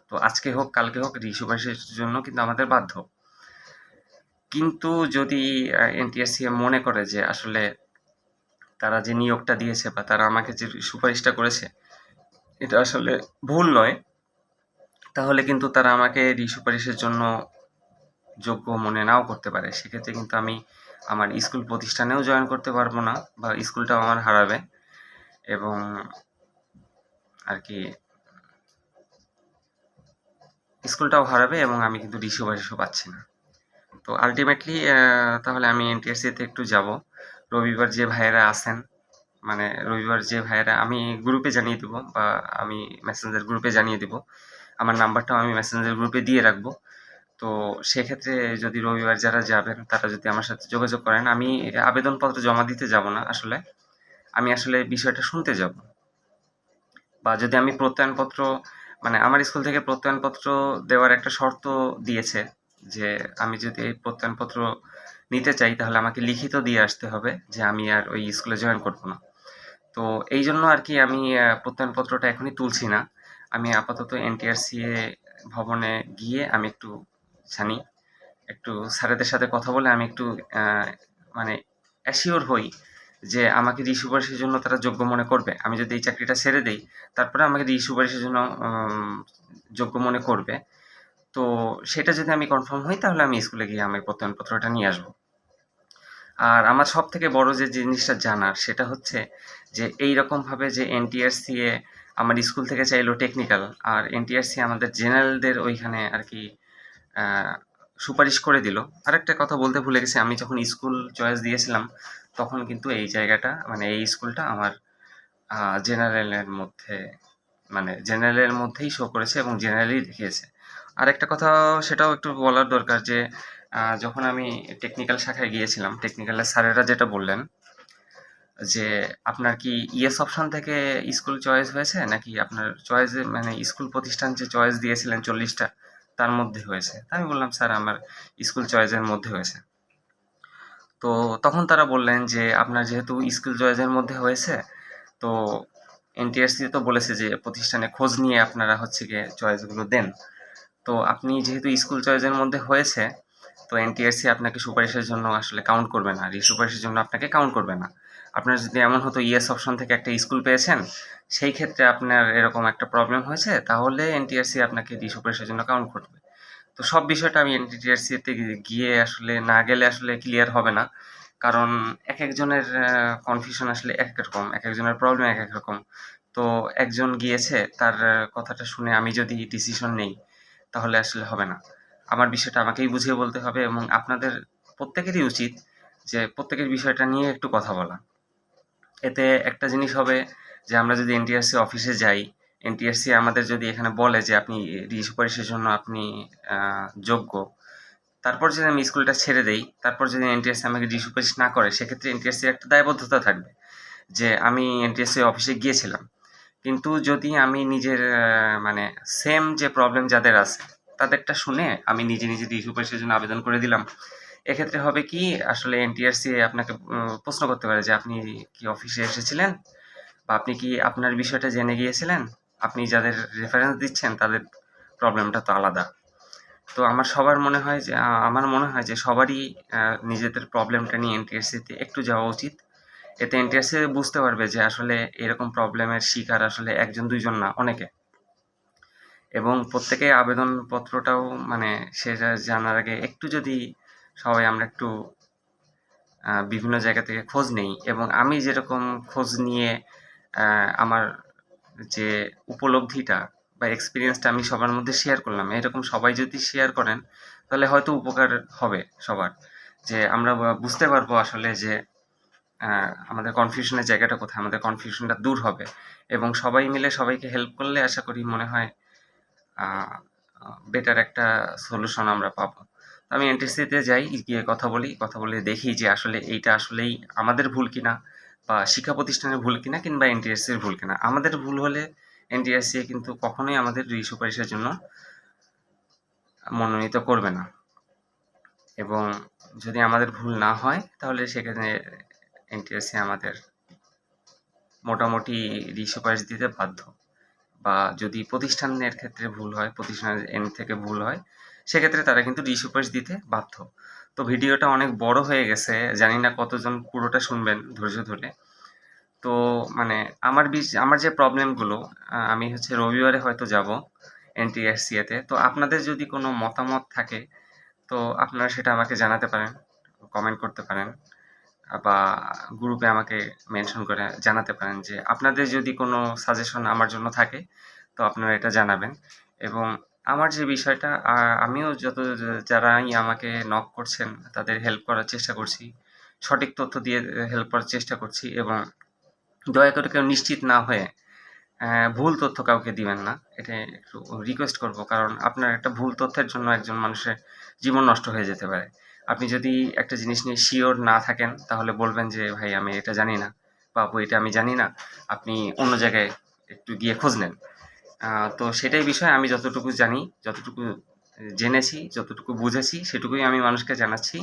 তো আজকে হোক কালকে হোক রিসুপারিশের জন্য কিন্তু আমাদের বাধ্য। কিন্তু যদি এনটিআরসিএ মনে করে যে আসলে তারা যে নিয়োগটা দিয়েছে বা তারা আমাকে যে সুপারিশটা করেছে এটা আসলে ভুল নয়, তাহলে কিন্তু তারা আমাকে রিসুপারিশের জন্য যোগ্য মনে নাও করতে পারে। সেক্ষেত্রে কিন্তু আমি আমার স্কুল প্রতিষ্ঠানেও জয়েন করতে পারবো না বা স্কুলটাও আমার হারাবে, এবং আর কি স্কুলটাও হারাবে এবং আমি কিন্তু রিসুপারিশও পাচ্ছি না। তো আলটিমেটলি তাহলে আমি এনটিআরসিতে একটু যাব। রবিবার যে ভাইয়েরা আছেন, মানে রবিবার যে ভাইয়েরা, আমি গ্রুপে জানিয়ে দেবো বা আমি মেসেঞ্জার গ্রুপে জানিয়ে দেবো, আমার নাম্বারটাও আমি মেসেঞ্জার গ্রুপে দিয়ে রাখবো। তো সেক্ষেত্রে যদি রবিবার যারা যাবেন তারা যদি আমার সাথে যোগাযোগ করেন, আমি আবেদনপত্র জমা দিতে যাব না আসলে, আমি আসলে বিষয়টা শুনতে যাব। বা যদি আমি প্রত্যয়নপত্র মানে আমার স্কুল থেকে প্রত্যয়নপত্র দেওয়ার একটা শর্ত দিয়েছে যে আমি যদি এই প্রত্যয়নপত্র নিতে চাই তাহলে আমাকে লিখিত দিয়ে আসতে হবে যে আমি আর ওই স্কুলে জয়েন করব না। তো এই জন্য আর কি আমি প্রত্যয়নপত্রটা এখনই তুলছি না। আমি আপাতত এনটিআরসিএ ভবনে গিয়ে আমি একটু জানি, একটু স্যারেদের সাথে কথা বলে আমি একটু মানে অ্যাসিওর হই যে আমাকে রিসুপারিশের জন্য তারা যোগ্য মনে করবে। আমি যদি এই চাকরিটা ছেড়ে দেই, তারপরে আমাকে রিসুপারিশের জন্য যোগ্য মনে করবে। তো সেটা যদি আমি কনফার্ম হই তাহলে আমি স্কুলে গিয়ে আমি প্রত্যয়নপত্রটা নিয়ে আসবো। আর আমার সবথেকে বড় যে জিনিসটা জানার সেটা হচ্ছে যে এইরকমভাবে যে এনটিআরসিএ আমার স্কুল থেকে চাইলো টেকনিক্যাল, আর এনটিআরসি আমাদের জেনারেলদের ওইখানে আর কি সুপারিশ করে দিল। আরেকটা কথা বলতে ভুলে গেছি, আমি যখন স্কুল চয়েস দিয়েছিলাম তখন কিন্তু এই জায়গাটা মানে এই স্কুলটা আমার জেনারেলের মধ্যে মানে জেনারেলের মধ্যেই শো করেছে এবং জেনারেলই দেখিয়েছে। আরেকটা কথা সেটাও একটু বলার দরকার যে যখন আমি টেকনিক্যাল শাখায় গিয়েছিলাম, টেকনিক্যালের স্যারেরা যেটা বললেন যে আপনার কি ইয়েস অপশন থেকে স্কুল চয়েস হয়েছে নাকি আপনার চয়েসে মানে স্কুল প্রতিষ্ঠান যে চয়েস দিয়েছিলেন 40টা তার মধ্যে হয়েছে? তা আমি বললাম স্যার আমার স্কুল চয়েসের মধ্যে হয়েছে। তো তখন তারা বললেন যে আপনার যেহেতু স্কুল চয়েসের মধ্যে হয়েছে, তো এনটিআরসি তো বলেছে যে প্রতিষ্ঠানে খোঁজ নিয়ে আপনারা হচ্ছে গিয়ে চয়েসগুলো দেন। তো আপনি যেহেতু স্কুল চয়েসের মধ্যে হয়েছে, তো এনটিআরসি আপনাকে সুপারিশের জন্য আসলে কাউন্ট করবে না, রিসুপারিশের জন্য আপনাকে কাউন্ট করবে না। আপনার যদি এমন হতো ইয়েস অপশন থেকে একটা স্কুল পেয়েছেন, সেই ক্ষেত্রে আপনার এরকম একটা প্রবলেম হয়েছে, তাহলে এনটিআরসি আপনাকে রিসুপারিশের জন্য কাউন্ট করবে। তো সব বিষয়টা আমি এনটিআরসিতে গিয়ে আসলে না গেলে আসলে ক্লিয়ার হবে না, কারণ এক একজনের কনফিউশন আসলে এক এক রকম, এক একজনের প্রবলেম এক এক রকম। তো একজন গিয়েছে তার কথাটা শুনে আমি যদি ডিসিশন নেই তাহলে আসলে হবে না। আমার বিষয়টা আমাকেই বুঝিয়ে বলতে হবে এবং আপনাদের প্রত্যেকেরই উচিত যে প্রত্যেকের বিষয়টা নিয়ে একটু কথা বলা। এতে একটা জিনিস হবে যে আমরা যদি এনটিআরসি অফিসে যাই, এনটিআরসি আমাদের যদি এখানে বলে যে আপনি সুপারিশের জন্য আপনি যোগ্য, তারপর যদি আমি স্কুলটা ছেড়ে দেই, তারপর যদি এনটিআরসি আমাকে সুপারিশ না করে, সেক্ষেত্রে এনটিআরসির একটা দায়বদ্ধতা থাকবে যে আমি এনটিআরসি অফিসে গিয়েছিলাম। কিন্তু যদি আমি নিজের মানে সেম যে প্রবলেম যাদের আছে তাদেরটা শুনে আমি নিজে সুপারিশের জন্য আবেদন করে দিলাম। এক্ষেত্রে হবে কি, আসলে এনটিআরসি আপনাকে প্রশ্ন করতে পারে যে আপনি কি অফিসে এসেছিলেন, বা আপনি কি আপনার বিষয়টা জেনে গিয়েছিলেন? আপনি যাদের রেফারেন্স দিচ্ছেন তাদের প্রবলেমটা তো আলাদা। তো আমার মনে হয় যে সবারই নিজেদের প্রবলেমটা নিয়ে এনটিআরসিতে একটু যাওয়া উচিত। এতে এনটিআরসি বুঝতে পারবে যে আসলে এরকম প্রবলেমের শিকার আসলে ১ জন ২ জন না, অনেকে। এবং প্রত্যেকের আবেদনপত্রটাও মানে সেটা জানার আগে একটু যদি সবাই আমরা একটু বিভিন্ন জায়গা থেকে খোঁজ নেই, এবং আমি যেরকম খোঁজ নিয়ে আমার যে উপলব্ধিটা বা এক্সপেরিয়েন্সটা আমি সবার মধ্যে শেয়ার করলাম, এরকম সবাই যদি শেয়ার করেন তাহলে হয়তো উপকার হবে সবার। যে আমরা বুঝতে পারবো আসলে যে আমাদের কনফিউশনের জায়গাটা কোথায়, আমাদের কনফিউশনটা দূর হবে, এবং সবাই মিলে সবাইকে হেল্প করলে আশা করি মনে হয় বেটার একটা সলিউশন আমরা পাবো। আমি এনটিসিতে যাই, গিয়ে কথা বলে দেখি যে আসলে এইটা আসলেই আমাদের ভুল কিনা, বা শিক্ষা প্রতিষ্ঠানের ভুল কিনা, কিংবা এনটিএসসির ভুল কিনা। আমাদের ভুল হলে এনটিএসসি কিন্তু কখনোই আমাদের সুপারিশের জন্য মনোনীত করবে না, এবং যদি আমাদের ভুল না হয় তাহলে সেখানে এনটিএসসি আমাদের মোটামুটি সুপারিশ দিতে বাধ্য। বা যদি প্রতিষ্ঠানের ক্ষেত্রে ভুল হয়, প্রতিষ্ঠানের এন্ড থেকে ভুল হয়, সেক্ষেত্রে তারা কিন্তু সুপারিশ দিতে বাধ্য। তো ভিডিওটা অনেক বড় হয়ে গেছে, জানি না কতজন পুরোটা শুনবেন ধৈর্য ধরে। তো মানে আমার যে প্রবলেমগুলো, আমি হচ্ছে রবিবারে হয়তো যাব এনটিএসসিতে। তো আপনাদের যদি কোনো মতামত থাকে তো আপনারা সেটা আমাকে জানাতে পারেন, কমেন্ট করতে পারেন, বা গ্রুপে আমাকে মেনশন করে জানাতে পারেন যে আপনাদের যদি কোনো সাজেশন আমার জন্য থাকে তো আপনারা এটা জানাবেন। এবং আমার যে বিষয়টা, আমিও যারাই আমাকে নক করছেন তাদের হেল্প করার চেষ্টা করছি, সঠিক তথ্য দিয়ে হেল্প করার চেষ্টা করছি, এবং দয়া করে কেউ নিশ্চিত না হয়ে ভুল তথ্য কাউকে দিবেন না, এটা একটু রিকোয়েস্ট করব। কারণ আপনার একটা ভুল তথ্যের জন্য একজন মানুষের জীবন নষ্ট হয়ে যেতে পারে। আপনি যদি একটা জিনিস নিয়ে শিওর না থাকেন তাহলে বলবেন যে ভাই আমি এটা জানি না, বা আপু এটা আমি জানি না, আপনি অন্য জায়গায় একটু গিয়ে খোঁজ নেন। তো সেটাই বিষয়, আমি যতটুকু জানি, যতটুকু জেনেছি, যতটুকু বুঝেছি সেটুকুই আমি মানুষকে জানাচ্ছি।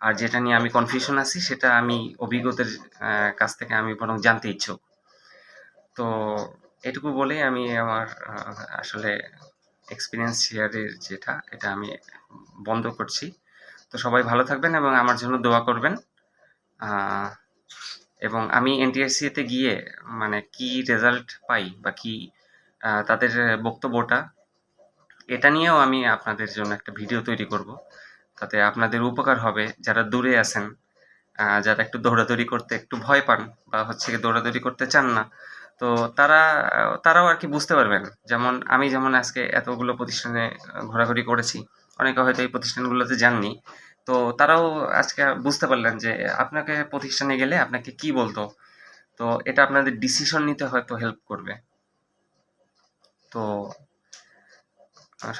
আর যেটা নিয়ে আমি কনফিউশন আছি সেটা আমি অভিজ্ঞদের কাছ থেকে আমি বরং জানতে ইচ্ছুক। তো এটুকু বলেই আমি আমার আসলে এক্সপিরিয়েন্স শেয়ারের এটা আমি বন্ধ করছি। তো সবাই ভালো থাকবেন এবং আমার জন্য দোয়া করবেন। এবং আমি এনটিএসসিতে গিয়ে মানে কি রেজাল্ট পাই, বা কি তাদের বক্তব্যটা, এটা নিয়েও আমি আপনাদের জন্য একটা ভিডিও তৈরি করব। তাতে আপনাদের উপকার হবে, যারা দূরে আছেন, যারা একটু দৌড়াদৌড়ি করতে একটু ভয় পান, বা হচ্ছে গিয়ে দৌড়াদৌড়ি করতে চান না। তো তারাও আরকি বুঝতে পারবেন। যেমন আজকে এতগুলো প্রতিষ্ঠানে ঘোরাঘুরি করেছি। অনেকে হয়তো এই প্রতিষ্ঠানগুলোতে যাননি। তো তারাও আজকে বুঝতে পারলেন যে আপনাকে প্রতিষ্ঠানে গেলে আপনাকে কি বলতো। তো এটা আপনাদের ডিসিশন নিতে হয়তো হেল্প করবে। তো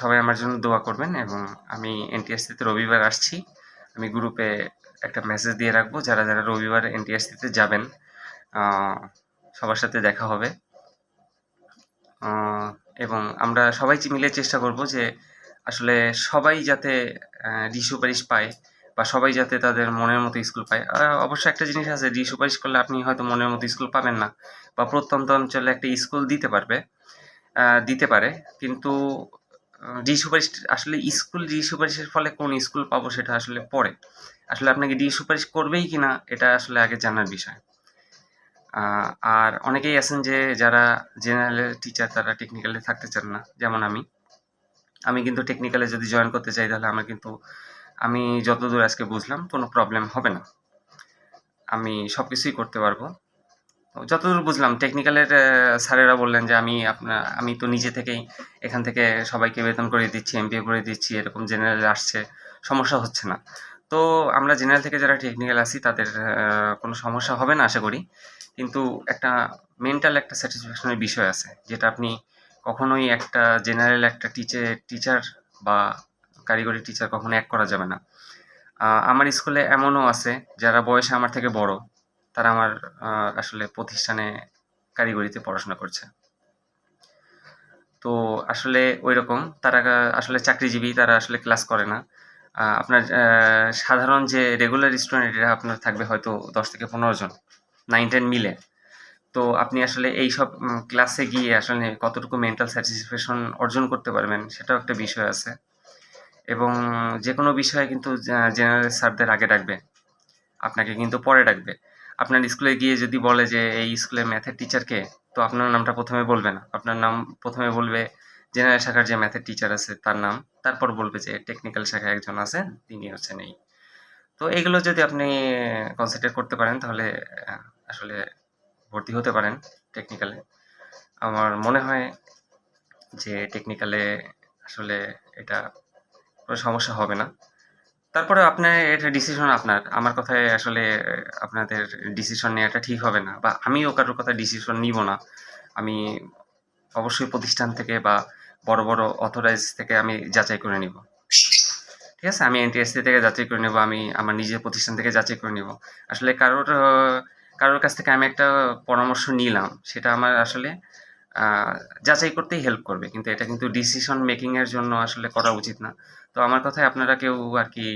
সবাই আমার জন্য দোয়া করবেন, এবং আমি এনটিএসসিতে রবিবার আসছি। আমি গ্রুপে একটা মেসেজ দিয়ে রাখবো, যারা রবিবার এনটিএসসিতে যাবেন সবার সাথে দেখা হবে। এবং আমরা সবাই মিলে চেষ্টা করব যে আসলে সবাই যাতে সুপারিশ পায়, বা সবাই যাতে তাদের মনের মতো স্কুল পায়। অবশ্য একটা জিনিস আছে, সুপারিশ করলে আপনি হয়তো মনের মতো স্কুল পাবেন না, বা প্রত্যন্ত অঞ্চলে একটা স্কুল দিতে পারে, কিন্তু সুপারিশ আসলে সুপারিশের ফলে কোন স্কুল পাবো সেটা আসলে পরে। আসলে আপনাকে সুপারিশ করবেই কিনা এটা আসলে আগে জানার বিষয়। আর অনেকেই আছেন যে যারা জেনারেলের টিচার, তারা টেকনিক্যালে থাকতে চান না, যেমন আমি কিন্তু টেকনিক্যালে যদি জয়েন করতে চাই তাহলে আমি যতদূর আজকে বুঝলাম কোনো প্রবলেম হবে না, আমি সব কিছুই করতে পারবো। যতদূর বুঝলাম টেকনিক্যালের স্যারেরা বললেন যে আমি তো নিজে থেকেই এখান থেকে সবাইকে বেতন করে দিচ্ছি, এমপিএ করে দিচ্ছি, এরকম জেনারেল আসছে, সমস্যা হচ্ছে না। তো আমরা জেনারেল থেকে যারা টেকনিক্যাল আছি তাদের কোনো সমস্যা হবে না আশা করি। কিন্তু একটা মেন্টাল একটা স্যাটিসফ্যাকশনের বিষয় আছে, যেটা আপনি কখনোই একটা টিচার বা কারিগরি টিচার কখনো এক করা যাবে না। আমার স্কুলে এমনও আছে যারা বয়সে আমার থেকে বড়, তারা আমার আসলে প্রতিষ্ঠানে কারিগরিতে পড়াশোনা করছে। তো আসলে ঐরকম তারা আসলে চাকরিজীবী, তারা আসলে ক্লাস করে না। আপনার সাধারণ যে রেগুলার স্টুডেন্ট এরা আপনার থাকবে হয়তো 10 থেকে 15 জন, 9-10 মিলে। তো আপনি আসলে এইসব ক্লাসে গিয়ে আসলে কতটুকু মেন্টাল স্যাটিসফ্যাকশন অর্জন করতে পারবেন সেটাও একটা বিষয় আছে। এবং যেকোনো বিষয়ে কিন্তু জেনারেল স্যারদের আগে ডাকবে, আপনাকে কিন্তু পরে ডাকবে। আপনার স্কুলে গিয়ে যদি বলে যে এই স্কুলের ম্যাথের টিচার কে, তো আপনার নামটা প্রথমে বলবে না। আপনার নাম প্রথমে বলবে জেনারেল শাখার যে ম্যাথের টিচার আছে তার নাম, তারপর বলবে যে টেকনিক্যাল শাখায় একজন আছেন, তিনি হচ্ছেন এই। তো এগুলো যদি আপনি কনসিডার করতে পারেন তাহলে আসলে ভর্তি হতে পারেন টেকনিক্যালে। আমার মনে হয় যে টেকনিক্যালে আসলে এটা কোনো সমস্যা হবে না। তারপরেও আপনার এটা ডিসিশন আপনার। আমার কথায় আসলে আপনাদের ডিসিশন নেওয়াটা ঠিক হবে না, বা আমিও কারোর কথা ডিসিশন নিব না। আমি অবশ্যই প্রতিষ্ঠান থেকে বা বড়, বড় অথরাইজ থেকে আমি যাচাই করে নিব। ঠিক আছে? আমি এনটিএসসি থেকে যাচাই করে নেব, আমি আমার নিজের প্রতিষ্ঠান থেকে যাচাই করে নিব। আসলে কারোর কাছ থেকে আমি একটা পরামর্শ নিলাম, সেটা আমার আসলে আ যাচাই করতেই হেল্প করবে। কিন্তু এটা কিন্তু ডিসিশন মেকিং এর জন্য আসলে করা উচিত না। তো আমার কথায় আপনারা কেউ আরকি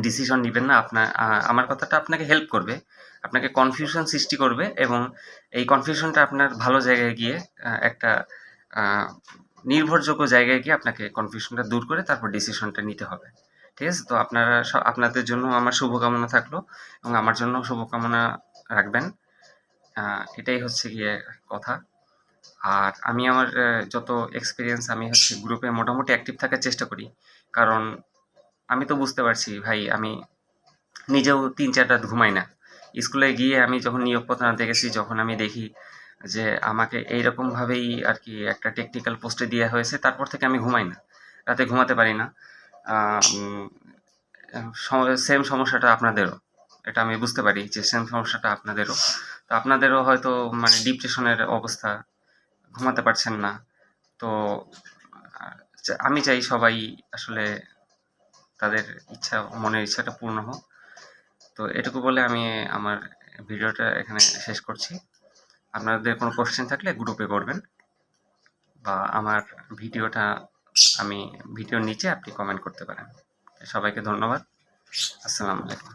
ডিসিশন নিবেন না। আমার কথাটা আপনাকে হেল্প করবে। আপনাকে কনফিউশন সৃষ্টি করবে এবং এই কনফিউশনটা আপনার ভালো জায়গায় গিয়ে একটা আ নির্ভরযোগ্য জায়গায় গিয়ে আপনাকে কনফিউশনটা দূর করে তারপর ডিসিশনটা নিতে হবে। ঠিক আছে? তো আপনাদের জন্য আমার শুভকামনা থাকলো এবং আমার জন্যও শুভকামনা রাখবেন। আ এটাই হচ্ছে গিয়ে কথা। আর আমি আমার যত এক্সপেরিয়েন্স, আমি হচ্ছে গ্রুপে মোটামুটি অ্যাক্টিভ থাকার চেষ্টা করি। কারণ আমি তো বুঝতে পারছি ভাই, আমি নিজেও ৩-৪ রাত ঘুমাই না। স্কুলে গিয়ে আমি যখন নিয়োগপত্র আনতে গেছি, যখন আমি দেখি যে আমাকে এইরকমভাবেই আরকি একটা টেকনিক্যাল পোস্টে দেয়া হয়েছে, তারপর থেকে আমি ঘুমাই না। রাতে ঘুমাতে পারি না। আ উম সেম সমস্যাটা আপনাদেরও। এটা আমি বুঝতে পারি যে সেম সমস্যাটা আপনাদেরও। তো আপনাদেরও হয়তো মানে ডিপ্রেশনের অবস্থা, ঘুমাতে পারছেন না। তো আ আমি চাই সবাই আসলে তাদের মনের ইচ্ছাটা পূর্ণ হোক। তো এটুকু বলে আমি আমার ভিডিওটা এখানে শেষ করছি। আপনাদের কোনো কোয়েশ্চেন থাকলে গ্রুপে করবেন, বা আমার ভিডিওটা ভিডিওর নিচে আপনি কমেন্ট করতে পারেন। সবাইকে ধন্যবাদ। আসসালামু আলাইকুম।